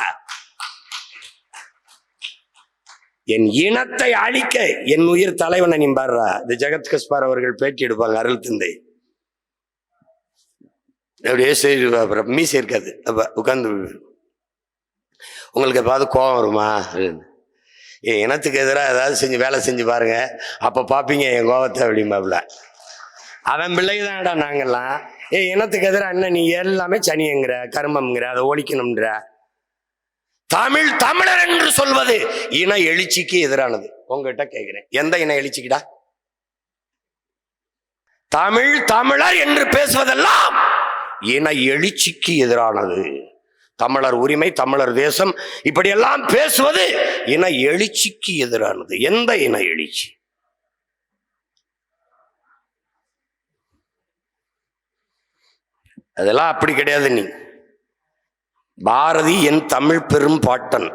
என் இனத்தை அழிக்க என் உயிர் தலைவனை நீ பாடுறா. இந்த ஜெகத் கஸ்பார் அவர்கள் பேட்டி எடுப்பாங்க அருள் தந்தை. அப்படியே சரி அப்புறம் மீசை இருக்காது. அப்ப உட்கார்ந்து உங்களுக்கு எப்பாவது கோபம் வருமா? என் இனத்துக்கு எதிராக ஏதாவது செஞ்சு வேலை செஞ்சு பாருங்க, அப்ப பாப்பீங்க என் கோபத்தை அப்படிம்பாப்புல. அவன் பிள்ளைதான்டா நாங்கெல்லாம். இனத்துக்கு எதிராக என்ன நீ எல்லாமே சனிங்கிற கர்மம்ங்கிற, அதை ஒழிக்கணும்ன்ற. தமிழ் தமிழர் என்று சொல்வது இன எழுச்சிக்கு எதிரானது. உங்ககிட்ட கேட்கிறேன், எந்த இன எழுச்சிக்குடா? தமிழ் தமிழர் என்று பேசுவதெல்லாம் இன எழுச்சிக்கு எதிரானது. தமிழர் உரிமை, தமிழர் தேசம் இப்படியெல்லாம் பேசுவது இன எழுச்சிக்கு எதிரானது. எந்த இன எழுச்சி? அதெல்லாம் அப்படி கிடையாது. நீ பாரதி என் தமிழ் பெரும் பாட்டன்.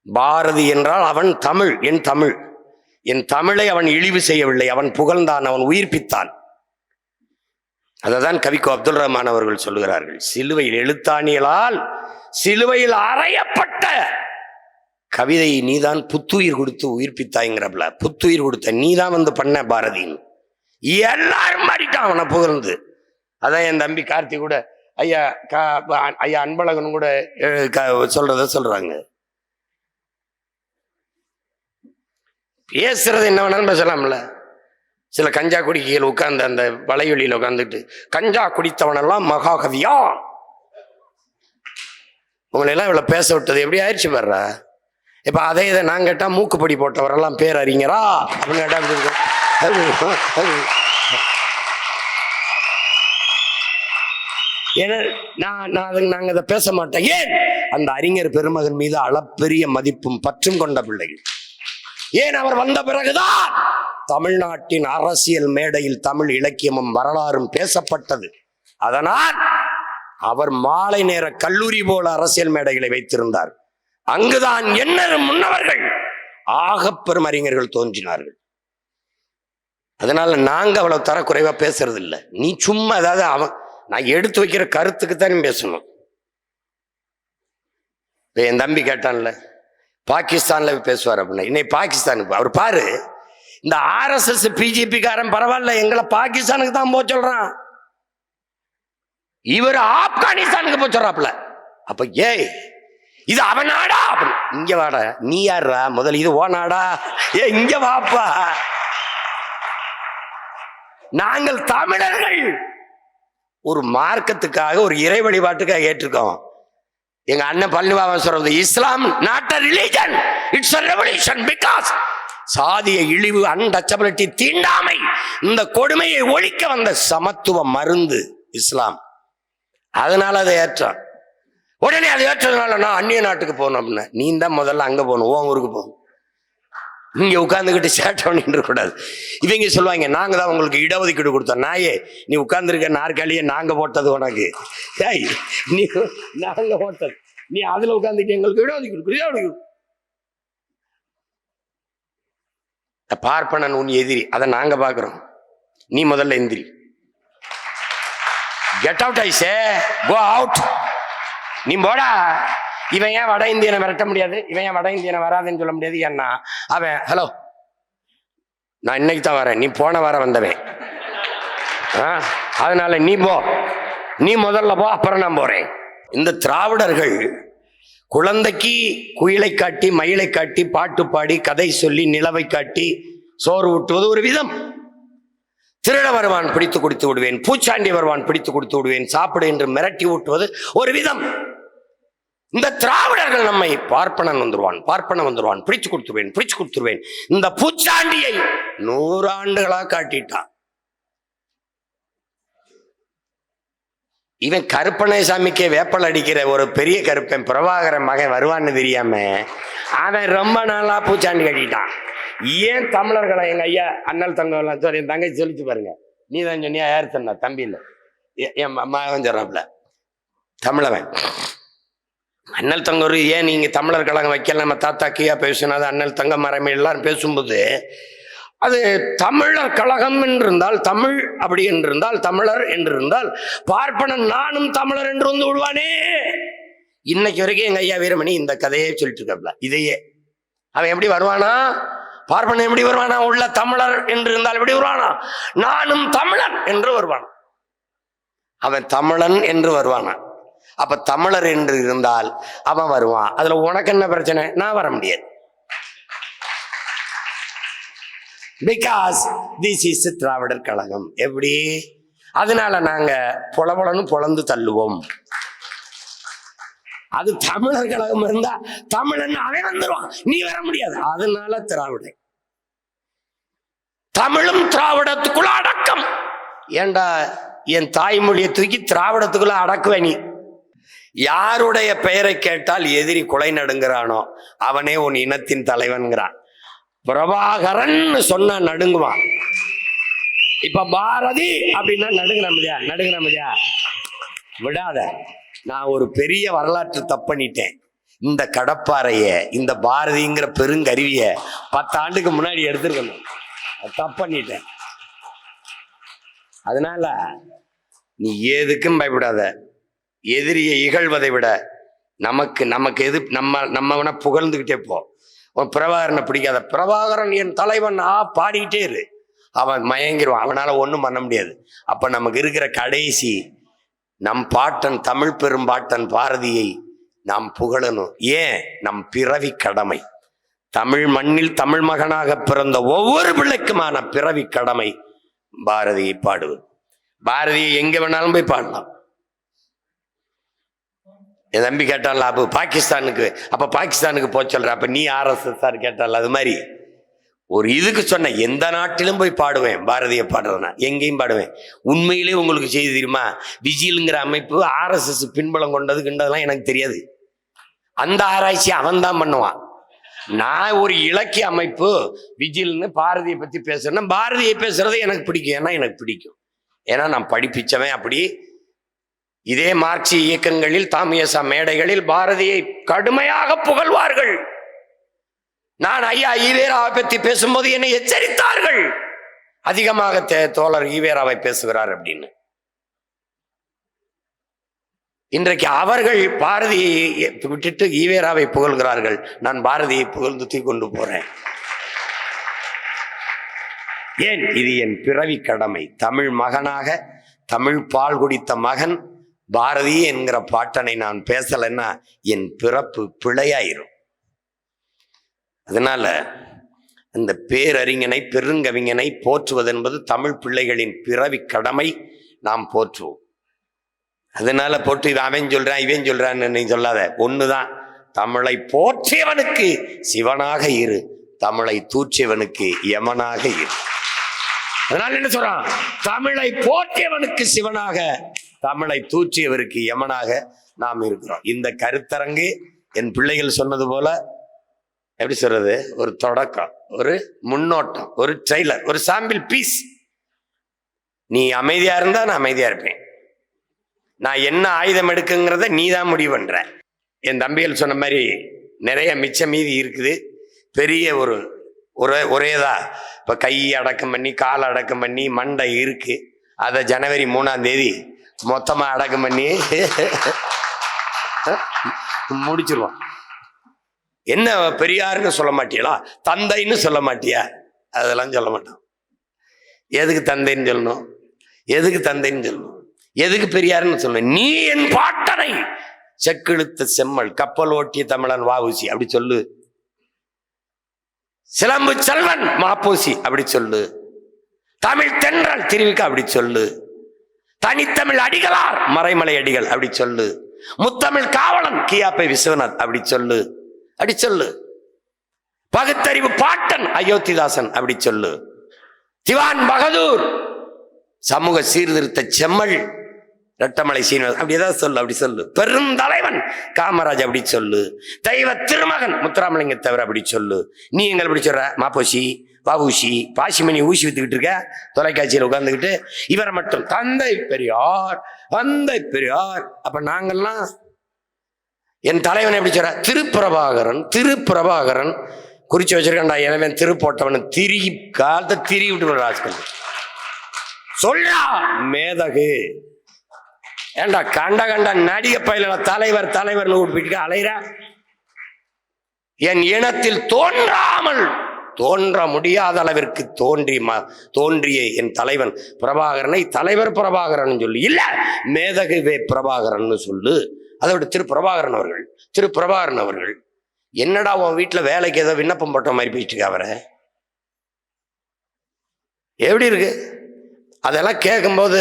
பாரதி என்றால் அவன் தமிழ், என் தமிழ். என் தமிழை அவன் இழிவு செய்யவில்லை, அவன் புகழ்ந்தான், அவன் உயிர்ப்பித்தான். அதைதான் கவிக்கோ அப்துல் ரஹ்மான் அவர்கள் சொல்லுகிறார்கள். சிலுவையில் எழுத்தாணிகளால் சிலுவையில் அறையப்பட்ட கவிதையை நீதான் புத்துயிர் கொடுத்து உயிர்ப்பித்தாய்ங்கிறப்பல. புத்துயிர் கொடுத்த நீதான் வந்து பண்ண பாரதின்னு எல்லாரும் மாறிட்டான் அவனை புகழ்ந்து. அதான் என் தம்பி கார்த்தி கூட ஐயா அன்பழகன் கூட சொல்றத சொல்றாங்க. பேசுறது என்ன வேணாலும் பேசலாம்ல. சில கஞ்சா குடிக்கைகள் உட்கார்ந்து அந்த வலைவெளியில உட்கார்ந்துட்டு கஞ்சா குடித்தவனெல்லாம் மகாகவியா உங்களை எல்லாம் இவ்வளவு பேச விட்டது எப்படி ஆயிடுச்சு பாரு. இப்ப அதே இதை நான் கேட்டா மூக்குப்படி போட்டவரெல்லாம் பேர் அறிஞரா அப்படின்னு கேட்டா ஏன்னா நாங்க அதை பேச மாட்டோம். ஏன்? அந்த அறிஞர் பெருமகன் மீது அளப்பெரிய மதிப்பும் பற்றும் கொண்ட பிள்ளைகள். ஏன் அவர் வந்த பிறகுதான் தமிழ்நாட்டின் அரசியல் மேடையில் தமிழ் இலக்கியமும் வரலாறும் பேசப்பட்டது. அதனால் அவர் மாலை நேர கல்லூரி போல அரசியல் மேடைகளை வைத்திருந்தார். அங்குதான் எண்ணரும் முன்னவர்கள் ஆகப்பெரும் அறிஞர்கள் தோன்றினார்கள். அதனால நாங்க அவ்வளவு தரக்குறைவா பேசுறது இல்லை. நீ சும்மா ஏதாவது நான் எடுத்து வைக்கிற கருத்துக்கு தான் பேசணும். இப்ப என் தம்பி கேட்டான்ல, பாகிஸ்தான்ல பேசுவார் அப்படின்னா, இன்னைக்கு பாகிஸ்தானுக்கு அவர் பாரு, இந்த RSS பிஜேபி காரன் பரவாயில்ல, எங்களை பாகிஸ்தானுக்கு தான் போக சொல்றான், இவர் ஆப்கானிஸ்தானுக்கு போக சொல்றாப்ல. அப்ப ஏய் இது அவன் நாடா? இங்க வாடா, நீ யாரா முதல்ல, இது ஓ நாடா, இங்க வாப்பா. நாங்கள் தமிழர்கள் ஒரு மார்க்கத்துக்காக, ஒரு இறை வழிபாட்டுக்காக ஏற்றிருக்கோம். எங்க அண்ணன் பழனிபாபன் சொல்றது, இஸ்லாம் not a religion, it's a revolution. because சாதிய இழிவு, அன்டச்சபிலிட்டி, தீண்டாமை, இந்த கொடுமையை ஒழிக்க வந்த சமத்துவ மருந்து இஸ்லாம். அதனால அதை ஏற்றான். உடனே அதை ஏற்றதுனால நான் அந்நிய நாட்டுக்கு போகணும் அப்படின்னா, நீ தான் முதல்ல அங்க போகணும், உன் ஊருக்கு போகணும். இங்க உட்கார்ந்துக்கிட்டு சேட்டை பண்ணிட்டு கூடாது. இவங்க சொல்லுவாங்க, நாங்க தான் உங்களுக்கு இடஒதுக்கீடு கொடுத்தோம். நாயே, நீ உட்கார்ந்துருக்க நாற்காலியை நாங்க போட்டது உனக்கு. ஏய், நீ நாங்க போட்டது, நீ அதுல உட்கார்ந்துட்டு எங்களுக்கு இடஒதுக்கீடு. பார்ப்பனன் உன் எதிரி, அதை நாங்க பாக்குறோம். நீ முதல்ல எந்திரி. கெட் அவுட், ஐ சே, கோ அவுட். நீ போடா. இவன் ஏன் வட இந்தியனை விரட்ட முடியாது, இவன் ஏன் வட இந்தியனை வராதுன்னு சொல்ல முடியாது. ஏன்னா அவன், ஹலோ நான் இன்னைக்கு தான் வரேன், நீ போன வாரம் வந்தவன், அதனால நீ போ, நீ முதல்ல போ, அப்புறம் நான் போறேன். இந்த திராவிடர்கள் குழந்தைக்கு குயிலை காட்டி, மயிலை காட்டி, பாட்டு பாடி, கதை சொல்லி, நிலவை காட்டி சோறு ஊட்டுவது ஒரு விதம். திருட வருவான் பிடித்து கொடுத்து விடுவேன், பூச்சாண்டி வருவான் பிடித்து கொடுத்து விடுவேன், சாப்பிடு என்று மிரட்டி ஊட்டுவது ஒரு விதம். இந்த திராவிடர்கள் நம்மை பார்ப்பனன் வந்துருவான் பிடிச்சு கொடுத்துருவேன், இந்த பூச்சாண்டியை 100 ஆண்டுகளா காட்டிட்டான். இவன் கருப்பணை சாமிக்கே வேப்பல் அடிக்கிற ஒரு பெரிய கருப்பன் பிரபாகர மகன் வருவான்னு தெரியாம அவன் ரொம்ப நாளா பூச்சாண்டி கட்டிட்டான். ஏன் தமிழர்களை, எங்க ஐயா அண்ணல் தங்கம் என் தங்கச்சி சொல்லிச்சு பாருங்க, நீ தான் சொன்னியா, யார் சொன்னா, தம்பி இல்லை, என் மகன் சொல்றாப்ல, தமிழவன் அண்ணல் தங்கூர். ஏன் நீங்க தமிழர் கழகம் வைக்கல, நம்ம தாத்தா கியா பேசினது அண்ணல் தங்க மரமே எல்லாரும் பேசும்போது, அது தமிழர் கழகம் என்றிருந்தால், தமிழ் அப்படி என்றிருந்தால், தமிழர் என்றிருந்தால், பார்ப்பனன் நானும் தமிழர் என்று வந்து விடுவானே. இன்னைக்கு வரைக்கும் எங்க ஐயா வீரமணி இந்த கதையே சொல்லிட்டு இருக்காப்ல. இதையே அவன் எப்படி வருவானா, பார்ப்பனன் எப்படி வருவானா, உள்ள தமிழர் என்று இருந்தால் எப்படி வருவானா, நானும் தமிழன் என்று வருவானா. அவன் தமிழன் என்று வருவானா. அப்ப தமிழர் என்று இருந்தால் அவன் வருவான். அதுல உனக்கு என்ன பிரச்சனை? நான் வர முடியாது. Because this is Dravidar Kazhagam. எப்படி? அதனால நாங்க பொலபொலன்னு பொலந்து தள்ளுவோம். அது தமிழர் கழகம் இருந்தா தமிழன் அவன் வந்துருவான், நீ வர முடியாது. அதனால திராவிடர், தமிழும் திராவிடத்துக்குள்ள அடக்கம். ஏண்டா என் தாய்மொழியை தூக்கி திராவிடத்துக்குள்ள அடக்குவேன் நீ. யாருடைய பெயரை கேட்டால் எதிரி கொலை நடுங்கிறானோ அவனே உன் இனத்தின் தலைவன்கிறான். பிரபாகரன் சொன்னா நடுங்குவான். இப்ப பாரதி அப்படின்னா நடுங்கினா விடாத. நான் ஒரு பெரிய வரலாற்று தப்பண்ணிட்டேன். இந்த கடப்பாறைய, இந்த பாரதிங்கிற பெருங்கருவிய 10 ஆண்டுக்கு முன்னாடி எடுத்துருக்கணும், தப்பண்ணிட்டேன். அதனால நீ எதுக்கும் பயப்படாத. எதிரியை இகழ்வதை விட நமக்கு எது நம்ம புகழ்ந்துகிட்டே போ. பிரபாகரனை பிடிக்காத, பிரபாகரன் என் தலைவன் பாடிக்கிட்டே இரு, அவன் மயங்கிடுவான், அவனால ஒண்ணும் பண்ண முடியாது. அப்ப நமக்கு இருக்கிற கடைசி, நம் பாட்டன், தமிழ் பெரும் பாட்டன் பாரதியை நாம் புகழணும். ஏன்? நம் பிறவி கடமை. தமிழ் மண்ணில் தமிழ் மகனாக பிறந்த ஒவ்வொரு பிள்ளைக்குமான பிறவி கடமை பாரதியை பாடுவது. பாரதியை எங்க வேணாலும் போய் பாடலாம். என் தம்பி கேட்டான்ல, அப்போ பாகிஸ்தானுக்கு போக சொல்ற, அப்ப நீ RSS கேட்டால, அது மாதிரி ஒரு இதுக்கு சொன்ன, எந்த நாட்டிலும் போய் பாடுவேன். பாரதிய பாடுறதுனா எங்கேயும் பாடுவேன். உண்மையிலே உங்களுக்கு செய்தி தெரியுமா? விஜிலுங்கிற அமைப்பு RSS பின்புலம் கொண்டதுக்குன்றதெல்லாம் எனக்கு தெரியாது. அந்த ஆராய்ச்சி அவன் தான் பண்ணுவான். நான் ஒரு இலக்கிய அமைப்பு விஜில்னு பாரதியை பத்தி பேசுறேன்னா பாரதியை பேசுறது எனக்கு பிடிக்கும். ஏன்னா எனக்கு பிடிக்கும், ஏன்னா நான் படிப்பிச்சவன். அப்படி இதே மார்க்சிய இயக்கங்களில் தாமியசா மேடைகளில் பாரதியை கடுமையாக புகழ்வார்கள். நான் ஐயா ஈவேராவை பத்தி பேசும்போது என்னை எச்சரித்தார்கள், அதிகமாக தோழர் ஈவேராவை பேசுகிறார் அப்படின்னு. இன்றைக்கு அவர்கள் பாரதியை விட்டுட்டு ஈவேராவை புகழ்கிறார்கள். நான் பாரதியை புகழ்ந்து தூக்கி கொண்டு போறேன். ஏன்? இது என் பிறவி கடமை. தமிழ் மகனாக, தமிழ் பால் குடித்த மகன் பாரதி என்கிற பாட்டனை நான் பேசலைன்னா என் பிறப்பு பிழையாயிரும். அதனால அந்த பேரறிஞனை, பெருங்கவிஞனை போற்றுவது என்பது தமிழ் பிள்ளைகளின் பிறவி கடமை. நாம் போற்றுவோம். அதனால போட்டு அவன் சொல்றான் இவன் சொல்றான்னு நீ சொல்லாத. ஒண்ணுதான், தமிழை போற்றியவனுக்கு சிவனாக இரு, தமிழை தூற்றியவனுக்கு யமனாக இரு. அதனால என்ன சொல்றான்? தமிழை போற்றியவனுக்கு சிவனாக, தமிழை தூற்றியவருக்கு யமனாக நாம் இருக்கிறோம். இந்த கருத்தரங்கு என் பிள்ளைகள் சொன்னது போல எப்படி சொல்றது, ஒரு தொடக்கம், ஒரு முன்னோட்டம், ஒரு ட்ரெய்லர், ஒரு சாம்பிள் பீஸ். நீ அமைதியா இருந்தா நான் அமைதியா இருப்பேன். நான் என்ன ஆயுதம் எடுக்குங்கிறத நீ தான் முடிவு பண்ற. என் தம்பிகள் சொன்ன மாதிரி நிறைய மிச்ச மீதி இருக்குது. பெரிய ஒரேதா இப்ப கை அடக்கம் பண்ணி, கால் அடக்கம் பண்ணி, மண்டை இருக்கு. அதை ஜனவரி 3ஆம் தேதி மொத்தமா அடக்கம் பண்ணி முடிச்சிருவோம். என்ன பெரியாருன்னு சொல்ல மாட்டியலா, தந்தைன்னு சொல்ல மாட்டியா? அதெல்லாம் சொல்ல மாட்டோம். எதுக்கு தந்தைன்னு சொல்லணும்? எதுக்கு தந்தைன்னு சொல்லணும்? எதுக்கு பெரியாருன்னு சொல்லணும்? நீ என் பாட்டனை செக்கிழுத்த செம்மல், கப்பல் ஓட்டிய தமிழன் வஉசி அப்படி சொல்லு. சிலம்பு செல்வன் மாப்போசி அப்படி சொல்லு. தமிழ் தென்றல் திருவிக்கா அப்படி சொல்லு. தனித்தமிழ் அடிகளார் மறைமலை அடிகள் அப்படி சொல்லு. முத்தமிழ் காவலன் கியாப்பை விஸ்வநாத் அப்படி சொல்லு. அப்படி சொல்லு. பகுத்தறிவு பாட்டன் அயோத்திதாசன் அப்படி சொல்லு. திவான் பகதூர் சமூக சீர்திருத்த செம்மல் ரெட்டமலை சீனிவாசன் அப்படி ஏதாவது சொல்லு. அப்படி சொல்லு. பெருந்தலைவன் காமராஜ் அப்படி சொல்லு. தெய்வ திருமகன் முத்துராமலிங்க தவிர அப்படி சொல்லு. நீ எங்களை அப்படி சொல்ற மாப்போசி, வஉசி, பாசிமணி ஊசி வித்துக்கிட்டு இருக்க தொலைக்காட்சியில் உட்கார்ந்துக்கிட்டு. இவரை மட்டும் தந்தை பெரியார், தந்தை பெரியார். அப்ப நாங்கள்லாம் என் தலைவன் எப்படி சொல்ற? திருப்பிரபாகரன், திருப்பிரபாகரன் குறிச்சு வச்சிருக்கா. எனவே திரு போட்டவன் திரி காலத்தை திரி விட்டு சொல்றா மேதகு. ஏண்டா கண்ட நடிக பயில தலைவர் தலைவர்னு கூப்பிட்டு அலைறா. என் இனத்தில் தோன்றாமல் தோன்ற முடியாத அளவிற்கு தோன்றிய என் தலைவன் பிரபாகரனை தலைவர் பிரபாகரன் சொல்லு, இல்ல மேதகுவே பிரபாகரன் சொல்லு. அதோட திரு பிரபாகரன் அவர்கள் என்னடா உன் வீட்டுல வேலைக்கு ஏதோ விண்ணப்பம் போட்ட மாதிரி போயிட்டு இருக்க, அவரை எப்படி இருக்கு? அதெல்லாம் கேட்கும்போது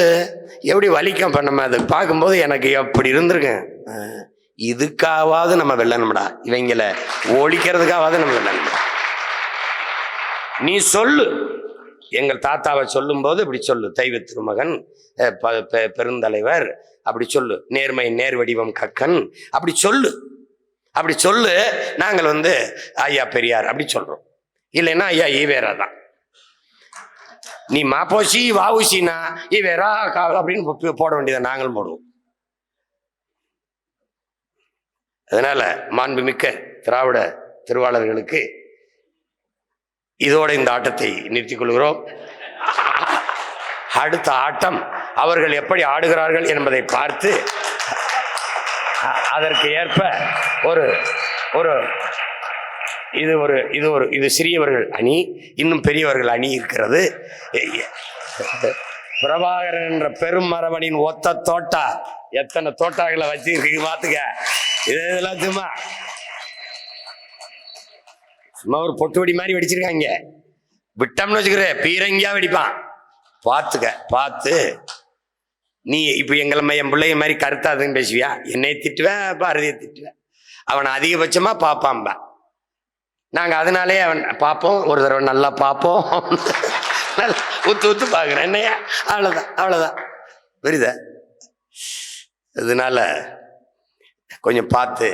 எப்படி வலிக்கும். நம்ம அதை பார்க்கும்போது எனக்கு எப்படி இருந்திருக்கேன். இதுக்காவது நம்ம வெல்லணும்டா, இவங்களை ஒழிக்கிறதுக்காவது நம்ம வெல்லணும்டா. நீ சொல்லு. எங்கள் தாத்தாவை சொல்லும் போது இப்படி சொல்லு. தெய்வ திருமகன், பெருந்தலைவர் அப்படி சொல்லு. நேர்மை நேர் வடிவம் கக்கன் அப்படி சொல்லு. அப்படி சொல்லு. நாங்கள் ஐயா பெரியார் அப்படி சொல்றோம். இல்லைன்னா ஐயா ஈவேரா தான். நீ மாப்போசி வஉசினா ஈவேரா அப்படின்னு போட வேண்டியதை நாங்களும் போடுவோம். அதனால மாண்புமிக்க திராவிட திருவாளர்களுக்கு இதோட இந்த ஆட்டத்தை நிறுத்திக் கொள்கிறோம். அடுத்த ஆட்டம் அவர்கள் எப்படி ஆடுகிறார்கள் என்பதை பார்த்து அதற்கு ஏற்ப இது சிறியவர்கள் அணி, இன்னும் பெரியவர்கள் அணி இருக்கிறது. பிரபாகரன் என்ற பெரும் மரபணின் ஒத்த தோட்டா எத்தனை தோட்டாக்களை வச்சிருக்கீங்க பாத்துக்க. இதெல்லாம் சும்மா ஒரு பொட்டு வெடி மாதிரி வெடிச்சிருக்காங்க. விட்டம்னு வச்சுக்கிற பீரங்கியா வெடிப்பான். பார்த்து நீ இப்ப என் பிள்ளைய மாதிரி கருத்தாதுன்னு பேசுவியா? என்னை திட்டுவேன், பாரதியை திட்டுவேன். அவனை அதிகபட்சமா பார்ப்பான்பா. நாங்க அதனாலே அவன் பார்ப்போம், ஒரு தடவை நல்லா பார்ப்போம், ஊத்து பாக்குறேன். என்னையா அவ்வளவுதான் புரியுதா? அதனால கொஞ்சம் பார்த்து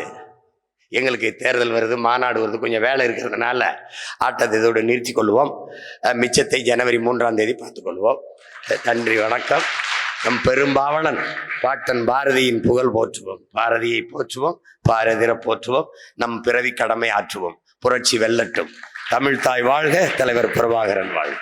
எங்களுக்கு தேர்தல் வருது, மாநாடு வருது, கொஞ்சம் வேலை இருக்கிறதுனால ஆட்டத்தை இதோடு நிறுத்தி கொள்வோம். மிச்சத்தை ஜனவரி 3ஆம் தேதி பார்த்துக்கொள்வோம். நன்றி, வணக்கம். நம் பெரும்பாவலன் பாட்டன் பாரதியின் புகழ் போற்றுவோம், பாரதியை போற்றுவோம், பாரதியரை போற்றுவோம், நம் பிறவி கடமை ஆற்றுவோம். புரட்சி வெல்லட்டும். தமிழ் தாய் வாழ்க, தலைவர் பிரபாகரன் வாழ்க.